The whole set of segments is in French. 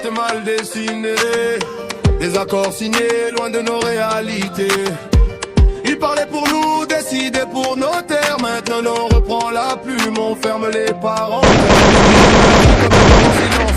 est mal dessiné. Des accords signés loin de nos réalités. Ils parlaient pour nous, décidaient pour nos terres. Maintenant on reprend la plume, on ferme les parenthèses.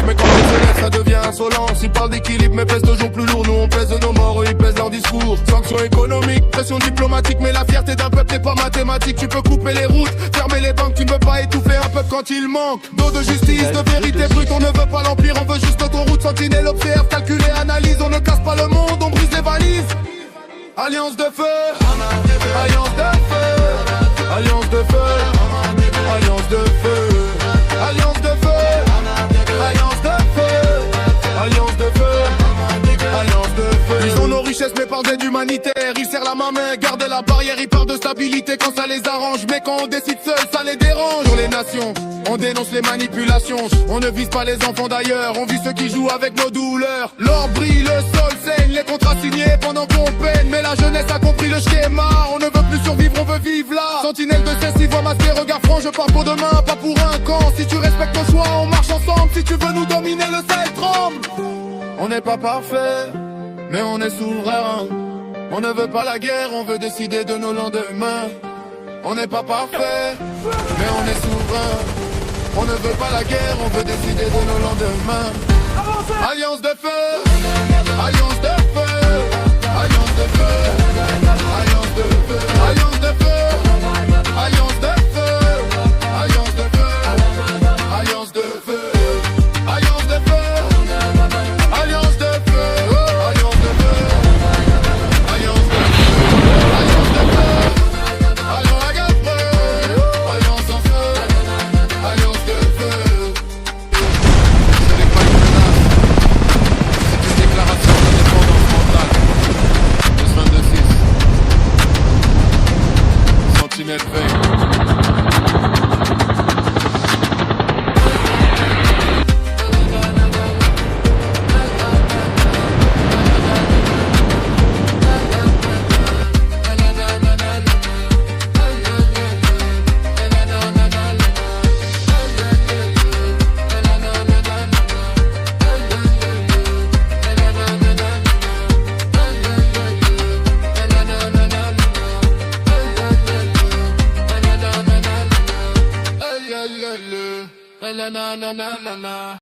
Mais quand on se lève ça devient insolence. Ils parlent d'équilibre mais pèsent toujours plus lourd. Nous on pèse nos morts, eux ils pèsent leur discours. Sanctions économiques, pression diplomatique. Mais la fierté d'un peuple n'est pas mathématique. Tu peux couper les routes, fermer les banques. Tu ne peux pas étouffer un peuple quand il manque d'eau de justice, de vérité brute. On ne veut pas l'empire, on veut juste autoroute. Sentinelle observe, calcule et analyse. On ne casse pas le monde, on brise les valises. Alliance de feu, alliance de feu, alliance de feu, alliance de feu, alliance de feu, alliance de feu, alliance de feu, alliance de feu. Ils ont nos richesses mais par d'aide humanitaire. Ils serrent la main, gardent la barrière. Ils parlent de stabilité quand ça les arrange. Mais quand on décide seul, ça les dérange. Sur les nations, on dénonce les manipulations. On ne vise pas les enfants d'ailleurs. On vise ceux qui jouent avec nos douleurs. L'or brille, le sol saigne. Les contrats signés pendant qu'on peine. Mais la jeunesse a compris le schéma. On ne veut plus survivre, on veut vivre là. Sentinelle de cesse, voix masquée, regard franc. Je pars pour demain, pas pour un camp. Si tu respectes nos choix, on marche ensemble. Si tu veux nous dominer, le ciel tremble. On n'est pas parfait, mais on est souverain. On ne veut pas la guerre, on veut décider de nos lendemains. On n'est pas parfait, mais on est souverain. On ne veut pas la guerre, on veut décider de nos lendemains. Alliance de feu.